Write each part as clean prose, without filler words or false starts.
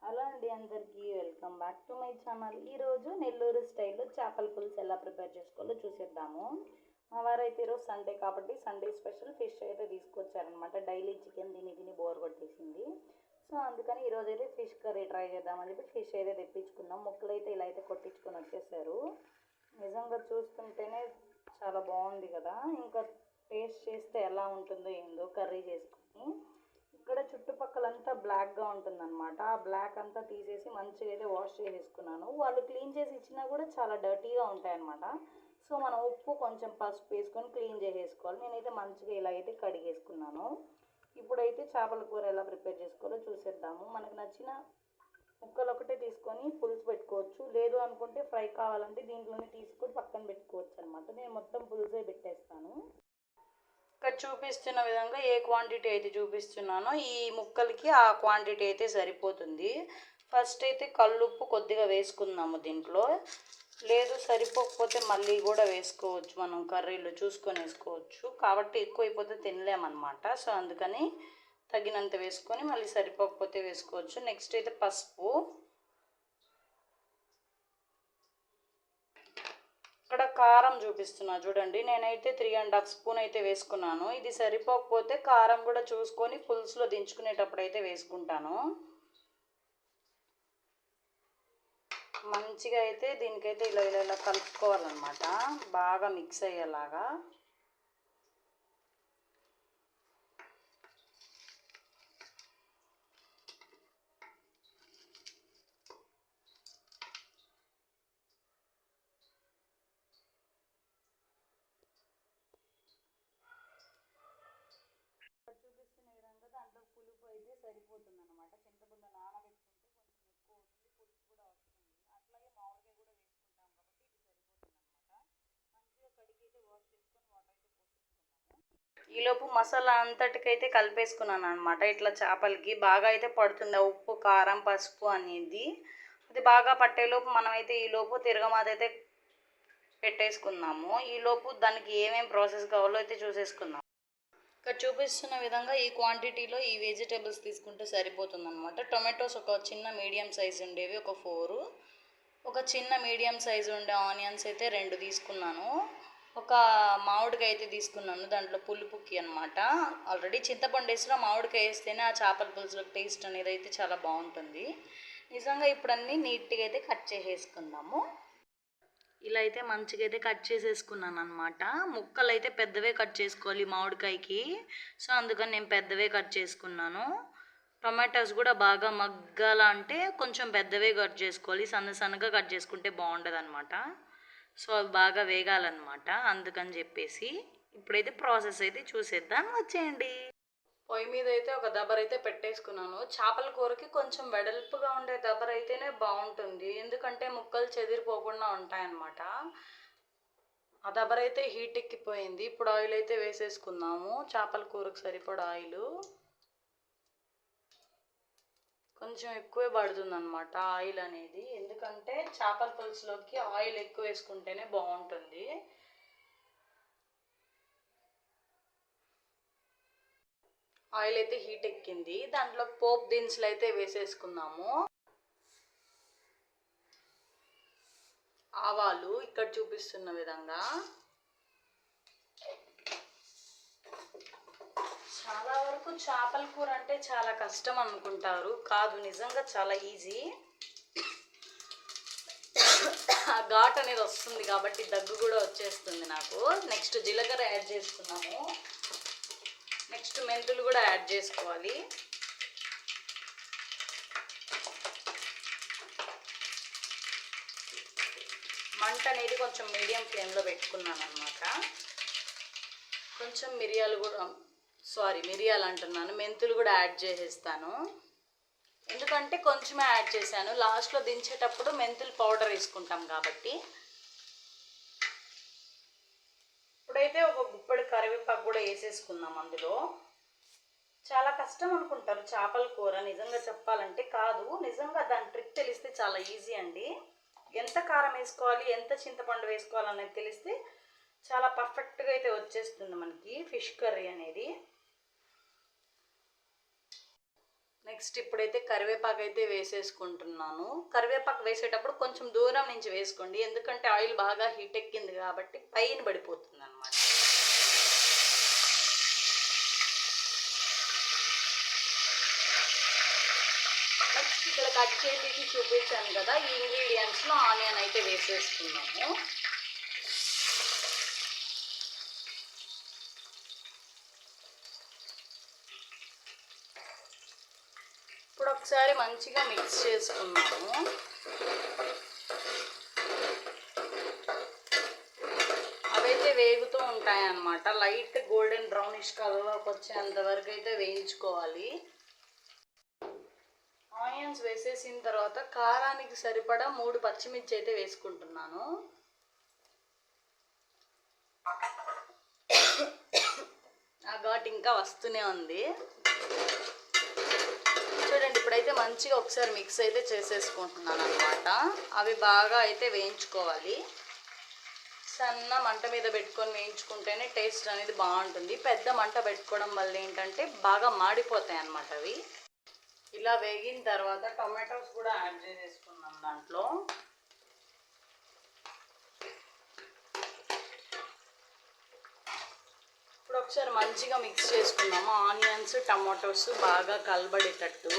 Hello అండి, అందరికీ welcome back to my channel. ఈరోజు నెల్లూరు స్టైల్లో చేపల పులుసు ఎలా ప్రిపేర్ చేసుకోవాలో చూసేద్దాము. మా వారైతే ఈరోజు సండే కాబట్టి సండే స్పెషల్ ఫిష్ అయితే తీసుకొచ్చారనమాట. డైలీ చికెన్ తిని తిని బోర్ కొట్టేసింది. సో అందుకని ఈరోజు అయితే ఫిష్ కర్రీ ట్రై చేద్దామని చెప్పి ఫిష్ అయితే తెప్పించుకున్నాం. ముక్కలు అయితే ఇలా అయితే కొట్టించుకొని వచ్చేసారు. నిజంగా చూస్తుంటేనే చాలా బాగుంది కదా. ఇంకా టేస్ట్ చేస్తే ఎలా ఉంటుందో ఏందో కర్రీ చేసుకుని. ఇక్కడ చుట్టుపక్కలంతా బ్లాక్గా ఉంటుందన్నమాట. ఆ బ్లాక్ అంతా తీసేసి మంచిగా అయితే వాష్ చేసేసుకున్నాను. వాళ్ళు క్లీన్ చేసి ఇచ్చినా కూడా చాలా డర్టీగా ఉంటాయన్నమాట. సో మనం ఉప్పు కొంచెం పసుపు వేసుకొని క్లీన్ చేసేసుకోవాలి. నేనైతే మంచిగా ఇలా అయితే కడిగేసుకున్నాను. ఇప్పుడైతే చేపల కూర ఎలా ప్రిపేర్ చేసుకోవాలో చూసేద్దాము. మనకు నచ్చిన ముక్కలు ఒకటే తీసుకొని పులుసు పెట్టుకోవచ్చు, లేదు అనుకుంటే ఫ్రై కావాలంటే దీంట్లోనే తీసుకొని పక్కన పెట్టుకోవచ్చు అనమాట. నేను మొత్తం పులుసే పెట్టేస్తాను. ఇక్కడ చూపిస్తున్న విధంగా ఏ క్వాంటిటీ అయితే చూపిస్తున్నానో ఈ ముక్కలకి ఆ క్వాంటిటీ అయితే సరిపోతుంది. ఫస్ట్ అయితే కల్లుప్పు కొద్దిగా వేసుకుందాము దీంట్లో. లేదు సరిపోకపోతే మళ్ళీ కూడా వేసుకోవచ్చు, మనం కర్రీలో చూసుకొని వేసుకోవచ్చు. కాబట్టి ఎక్కువైపోతే తినలేమన్నమాట. సో అందుకని తగినంత వేసుకొని మళ్ళీ సరిపోకపోతే వేసుకోవచ్చు. నెక్స్ట్ అయితే పసుపు, ఇక్కడ కారం చూపిస్తున్నా చూడండి. నేనైతే 3½ స్పూన్ అయితే వేసుకున్నాను. ఇది సరిపోకపోతే కారం కూడా చూసుకొని పులుసులో దించుకునేటప్పుడు అయితే వేసుకుంటాను. మంచిగా అయితే దీనికైతే ఇలా ఇలా ఇలా కలుపుకోవాలన్నమాట, బాగా మిక్స్ అయ్యేలాగా. చూపిస్తున్న విధంగా దాంట్లో పులుపు అయితే సరిపోతుంది అనమాట. చింతపండు నానబెట్టుకుంటే కొంచెం ఎక్కువ వస్తుంది, పులుపు కూడా వస్తుంది. అట్లాగే మామిడికాయ కూడా వేసుకుంటాం కాబట్టి ఇది సరిపోతుంది అనమాట. మంచిగా కడిగి అయితే వాష్ చేసుకొని వాటర్ అయితే పోసేసుకున్నాము. ఈలోపు మసాలా అంతటికైతే కలిపేసుకున్నాను అనమాట. ఇట్లా చేపలకి బాగా అయితే పడుతుంది ఉప్పు కారం పసుపు అనేది. అది బాగా పట్టేలోపు మనమైతే ఈలోపు తిరగమాత అయితే పెట్టేసుకుందాము. ఈలోపు దానికి ఏమేమి ప్రాసెస్ కావాలో అయితే చూసేసుకుందాం. ఇక్కడ చూపిస్తున్న విధంగా ఈ క్వాంటిటీలో ఈ వెజిటేబుల్స్ తీసుకుంటే సరిపోతుంది అనమాట. టొమాటోస్ ఒక చిన్న మీడియం సైజు ఉండేవి ఒక 4, ఒక చిన్న మీడియం సైజు ఉండే ఆనియన్స్ అయితే 2 తీసుకున్నాను, ఒక మామిడికాయ అయితే తీసుకున్నాను దాంట్లో పులుపుకి అనమాట. ఆల్రెడీ చింతపండు వేసిన మామిడికాయ వేస్తేనే ఆ చేపల పులుసులో టేస్ట్ అనేది అయితే చాలా బాగుంటుంది. నిజంగా ఇప్పుడు అన్నీ నీట్గా అయితే కట్ చేసేసుకుందాము. ఇలా అయితే మంచిగా అయితే కట్ చేసేసుకున్నాను అనమాట. ముక్కలు అయితే పెద్దవే కట్ చేసుకోవాలి మామిడికాయకి. సో అందుకని నేను పెద్దవే కట్ చేసుకున్నాను. టొమాటోస్ కూడా బాగా మగ్గాల అంటే కొంచెం పెద్దవే కట్ చేసుకోవాలి, సన్న సన్నగా కట్ చేసుకుంటే బాగుండదు అనమాట. సో అవి బాగా వేగాలన్నమాట. అందుకని చెప్పేసి ఇప్పుడైతే ప్రాసెస్ అయితే చూసేద్దాం, వచ్చేయండి. పొయ్యి మీద అయితే ఒక దబర్ అయితే పెట్టేసుకున్నాను. చేపల కూరకి కొంచెం వెడల్పుగా ఉండే దబర్ అయితేనే బాగుంటుంది, ఎందుకంటే ముక్కలు చెదిరిపోకుండా ఉంటాయన్నమాట. ఆ దబర్ అయితే హీట్ ఎక్కిపోయింది. ఇప్పుడు ఆయిల్ అయితే వేసేసుకుందాము. చేపల కూరకు సరిపడా ఆయిల్ కొంచెం ఎక్కువే పడుతుంది అనమాట ఆయిల్ అనేది, ఎందుకంటే చేపల పులుసులోకి ఆయిల్ ఎక్కువ వేసుకుంటేనే బాగుంటుంది. ఆయిల్ అయితే హీట్ ఎక్కింది. దాంట్లో పోపు దినుసులు అయితే వేసేసుకుందాము. ఆవాలు ఇక్కడ చూపిస్తున్న విధంగా. చాలా వరకు చేపల కూర అంటే చాలా కష్టం అనుకుంటారు, కాదు నిజంగా చాలా ఈజీ. ఆ ఘాట్ అనేది వస్తుంది కాబట్టి దగ్గు కూడా వచ్చేస్తుంది నాకు. నెక్స్ట్ జీలకర్ర యాడ్ చేసుకున్నాము. నెక్స్ట్ మెంతులు కూడా యాడ్ చేసుకోవాలి. మంట అనేది కొంచెం మీడియం ఫ్లేమ్లో పెట్టుకున్నాను అనమాట. కొంచెం మిరియాలు అంటున్నాను, మెంతులు కూడా యాడ్ చేసేస్తాను. ఎందుకంటే కొంచెమే యాడ్ చేశాను, లాస్ట్లో దించేటప్పుడు మెంతులు పౌడర్ వేసుకుంటాం కాబట్టి. ఇప్పుడైతే ఒక గుప్పెడు కరివేపాకు కూడా వేసేసుకుందాం అందులో. చాలా కష్టం అనుకుంటారు చేపల కూర, నిజంగా చెప్పాలంటే కాదు, నిజంగా దాని ట్రిక్ తెలిస్తే చాలా ఈజీ అండి. ఎంత కారం వేసుకోవాలి ఎంత చింతపండు వేసుకోవాలనేది తెలిస్తే చాలా పర్ఫెక్ట్గా అయితే వచ్చేస్తుంది మనకి ఫిష్ కర్రీ అనేది. నెక్స్ట్ ఇప్పుడైతే కరివేపాకు అయితే వేసేసుకుంటున్నాను. కరివేపాకు వేసేటప్పుడు కొంచెం దూరం నుంచి వేసుకోండి, ఎందుకంటే ఆయిల్ బాగా హీట్ ఎక్కింది కాబట్టి పైన పడిపోతుంది అనమాట. నెక్స్ట్ ఇక్కడ కట్ చేసి చూపించాను కదా, ఈ ఇంగ్రీడియంట్స్లో ఆనియన్ అయితే వేసేసుకున్నాము. ఇప్పుడు ఒకసారి మంచిగా మిక్స్ చేసుకున్నాము. అవైతే వేగుతూ ఉంటాయన్నమాట. లైట్ గోల్డెన్ బ్రౌనిష్ కలర్లోకి వచ్చేంత వరకు అయితే వేయించుకోవాలి. ఆనియన్స్ వేసేసిన తర్వాత కారానికి సరిపడా 3 పచ్చిమిర్చి అయితే వేసుకుంటున్నాను. ఆ ఘాట్ ఇంకా వస్తూనే ఉంది. చూడండి, ఇప్పుడైతే మంచిగా ఒకసారి మిక్స్ అయితే చేసేసుకుంటున్నాను అనమాట. అవి బాగా అయితే వేయించుకోవాలి. సన్న మంట మీద పెట్టుకొని వేయించుకుంటేనే టేస్ట్ అనేది బాగుంటుంది. పెద్ద మంట పెట్టుకోవడం వల్ల ఏంటంటే బాగా మాడిపోతాయి అన్నమాట అవి. ఇలా వేగిన తర్వాత టొమాటోస్ కూడా యాడ్ చేసేసుకున్నాం దాంట్లో. ఇప్పుడు ఒకసారి మంచిగా మిక్స్ చేసుకున్నాము. ఆనియన్స్ టమాటోస్ బాగా కలిసేటట్టు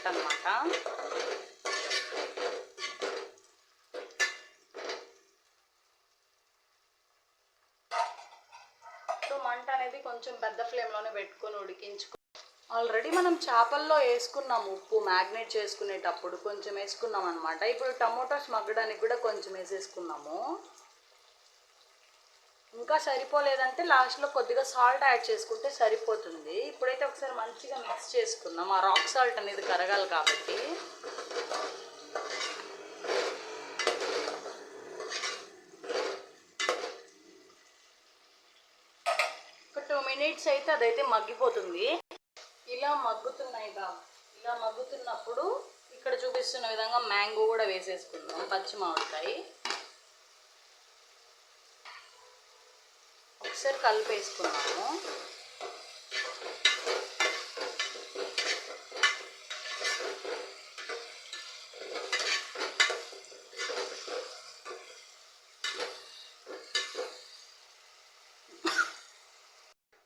అనమాట. ఇప్పుడు మంట అనేది కొంచెం పెద్ద ఫ్లేమ్లోనే పెట్టుకొని ఉడికించుకో. ఆల్రెడీ మనం చేపల్లో వేసుకున్నాము ఉప్పు, మ్యాగ్నేట్ చేసుకునేటప్పుడు కొంచెం వేసుకున్నాం అనమాట. ఇప్పుడు టమాటోస్ మగ్గడానికి కూడా కొంచెం వేసేసుకున్నాము. ఇంకా సరిపోలేదంటే లాస్ట్లో కొద్దిగా సాల్ట్ యాడ్ చేసుకుంటే సరిపోతుంది. ఇప్పుడైతే ఒకసారి మంచిగా మిక్స్ చేసుకుందాం. ఆ రాక్ సాల్ట్ అనేది కరగాలి కాబట్టి. ఒక 2 minutes అయితే అదైతే మగ్గిపోతుంది. ఇలా మగ్గుతున్నప్పుడు ఇక్కడ చూపిస్తున్న విధంగా మ్యాంగో కూడా వేసేసుకుందాం, పచ్చి మామిడికాయ. ఒకసారి కలిపేసుకున్నాము.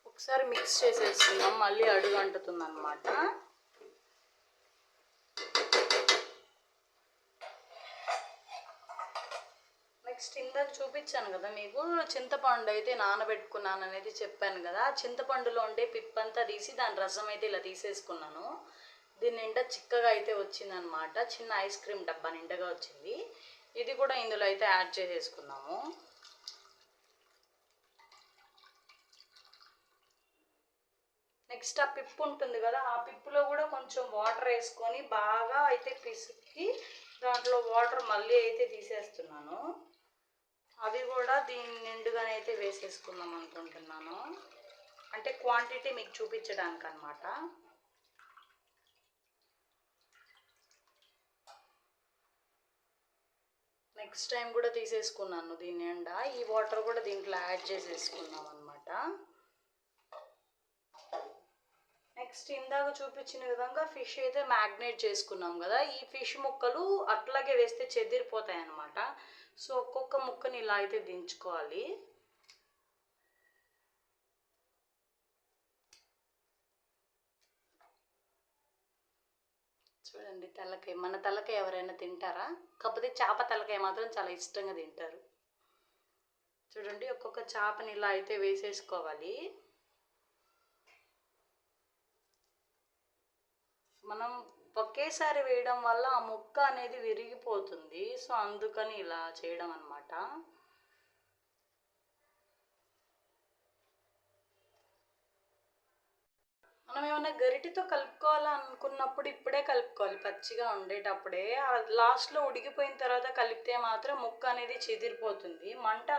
ఒకసారి మిక్స్ చేసేసుకున్నాం, మళ్ళీ అడుగు అంటుతుంది అనమాట. నెక్స్ట్ ఇందాక చూపించాను కదా మీకు, చింతపండు అయితే నానబెట్టుకున్నాను అనేది చెప్పాను కదా. చింతపండులో ఉండే పిప్పంతా తీసి దాని రసం అయితే ఇలా తీసేసుకున్నాను. దీని నిండా చిక్కగా అయితే వచ్చిందనమాట. చిన్న ఐస్ క్రీమ్ డబ్బా నిండగా వచ్చింది. ఇది కూడా ఇందులో అయితే యాడ్ చేసేసుకున్నాము. నెక్స్ట్ ఆ పిప్పు ఉంటుంది కదా, ఆ పిప్పులో కూడా కొంచెం వాటర్ వేసుకొని బాగా అయితే పిసికి దాంట్లో వాటర్ మళ్ళీ అయితే తీసేస్తున్నాను. అవి కూడా దీని నిండుగానే అయితే వేసేసుకుందాం అనుకుంటున్నాను. అంటే క్వాంటిటీ మీకు చూపించడానికి అనమాట. నెక్స్ట్ టైం కూడా తీసేసుకున్నాను దీని నిండా. ఈ వాటర్ కూడా దీంట్లో యాడ్ చేసేసుకున్నాం అనమాట. నెక్స్ట్ ఇందాక చూపించిన విధంగా ఫిష్ అయితే మ్యాగ్నేట్ చేసుకున్నాం కదా. ఈ ఫిష్ ముక్కలు అట్లాగే వేస్తే చెదిరిపోతాయి అన్నమాట. సో ఒక్కొక్క ముక్కని ఇలా అయితే దించుకోవాలి. చూడండి, తలకాయ, మన తలకాయ ఎవరైనా తింటారా? కాకపోతే చేప తలకాయ మాత్రం చాలా ఇష్టంగా తింటారు. చూడండి, ఒక్కొక్క చేపని ఇలా అయితే వేసేసుకోవాలి. మనం ఒకేసారి వేయడం వల్ల ఆ ముక్క అనేది విరిగిపోతుంది. సో అందుకని ఇలా చేయడం అన్నమాట. మనం ఏమైనా గరిటితో కలుపుకోవాలనుకున్నప్పుడు ఇప్పుడే కలుపుకోవాలి, పచ్చిగా ఉండేటప్పుడే. లాస్ట్లో ఉడికిపోయిన తర్వాత కలిపితే మాత్రం ముక్క అనేది చెదిరిపోతుంది. మంట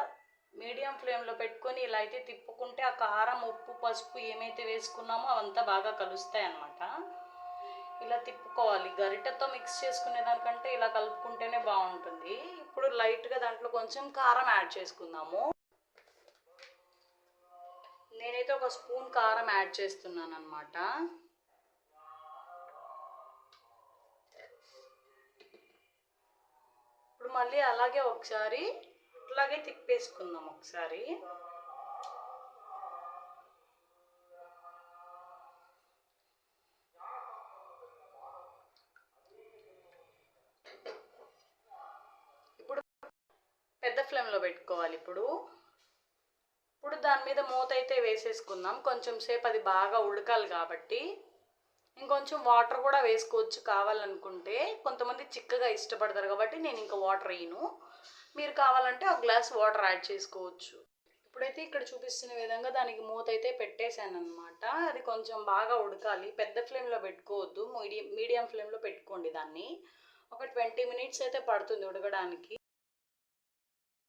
మీడియం ఫ్లేమ్లో పెట్టుకొని ఇలా అయితే తిప్పుకుంటే ఆ కారం, ఉప్పు, పసుపు ఏమైతే వేసుకున్నామో అవంతా బాగా కలుస్తాయి అన్నమాట. ఇలా తిప్పుకోవాలి. గరిటెతో మిక్స్ చేసుకునే దానికంటే ఇలా కలుపుకుంటేనే బాగుంటుంది. ఇప్పుడు లైట్గా దాంట్లో కొంచెం కారం యాడ్ చేసుకుందాము. నేనైతే 1 స్పూన్ కారం యాడ్ చేస్తున్నాను అనమాట. మళ్ళీ అలాగే ఒకసారి ఇట్లాగే తిప్పేసుకుందాం ఒకసారి. ఇప్పుడు పెద్ద ఫ్లేమ్లో పెట్టుకోవాలి. ఇప్పుడు దాని మీద మూత అయితే వేసేసుకుందాం. కొంచెం సేపు అది బాగా ఉడకాలి కాబట్టి ఇంకొంచెం వాటర్ కూడా వేసుకోవచ్చు కావాలనుకుంటే. కొంతమంది చిక్కగా ఇష్టపడతారు కాబట్టి నేను ఇంకా వాటర్ వేయను. మీరు కావాలంటే ఒక గ్లాస్ వాటర్ యాడ్ చేసుకోవచ్చు. ఇప్పుడైతే ఇక్కడ చూపిస్తున్న విధంగా దానికి మూత అయితే పెట్టేశాను అనమాట. అది కొంచెం బాగా ఉడకాలి. పెద్ద ఫ్లేమ్లో పెట్టుకోవద్దు, మీడియం ఫ్లేమ్లో పెట్టుకోండి. దాన్ని ఒక 20 మినిట్స్ అయితే పడుతుంది ఉడకడానికి.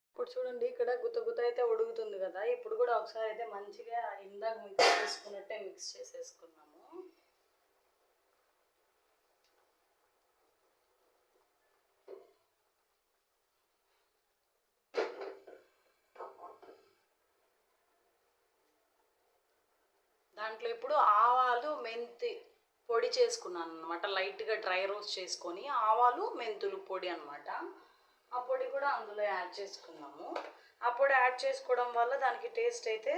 ఇప్పుడు చూడండి, ఇక్కడ గుత్త అయితే ఉడుకుతుంది కదా. ఇప్పుడు కూడా ఒకసారి అయితే మంచిగా ఇందాక మిక్స్ చేసుకున్నట్టే మిక్స్ చేసేసుకున్నాము. దాంట్లో ఇప్పుడు ఆవాలు మెంతి పొడి చేసుకున్నాను అనమాట. లైట్గా డ్రై రోస్ట్ చేసుకొని ఆవాలు మెంతులు పొడి అనమాట. ఆ పొడి కూడా అందులో యాడ్ చేసుకున్నాము. ఆ పొడి యాడ్ చేసుకోవడం వల్ల దానికి టేస్ట్ అయితే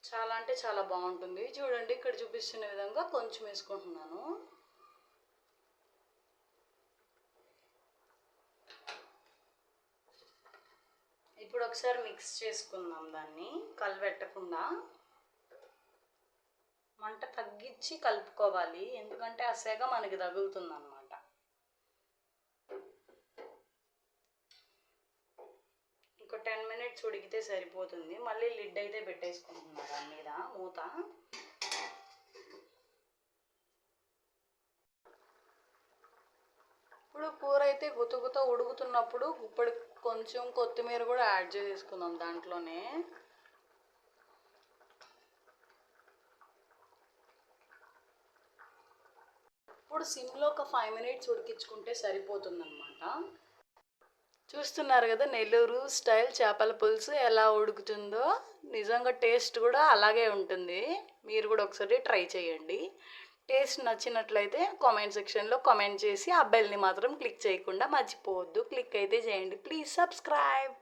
చాలా అంటే చాలా బాగుంటుంది. చూడండి, ఇక్కడ చూపిస్తున్న విధంగా కొంచెం వేసుకుంటున్నాను. ఇప్పుడు ఒకసారి మిక్స్ చేసుకుందాం. దాన్ని కలబెట్టకుండా మంట తగ్గించి కలుపుకోవాలి, ఎందుకంటే ఆ సెగ మనకి తగులుతుంది అన్నమాట. ఇంకో 10 మినిట్స్ ఉడికితే సరిపోతుంది. మళ్ళీ లిడ్ అయితే పెట్టేసుకుంటున్నాను దాని మీద మూత. ఇప్పుడు కూర అయితే గుత్త ఉడుకుతున్నప్పుడు ఇప్పుడు కొంచెం కొత్తిమీర కూడా యాడ్ చేసుకుందాం దాంట్లోనే. ఇప్పుడు సిమ్లో ఒక 5 మినిట్స్ ఉడికించుకుంటే సరిపోతుందన్నమాట. చూస్తున్నారు కదా నెల్లూరు స్టైల్ చేపల పులుసు ఎలా ఉడుకుతుందో. నిజంగా టేస్ట్ కూడా అలాగే ఉంటుంది. మీరు కూడా ఒకసారి ట్రై చేయండి. టేస్ట్ నచ్చినట్లయితే కామెంట్ సెక్షన్లో కామెంట్ చేసి ఆ బెల్ని మాత్రం క్లిక్ చేయకుండా మర్చిపోవద్దు. క్లిక్ అయితే చేయండి. Please subscribe.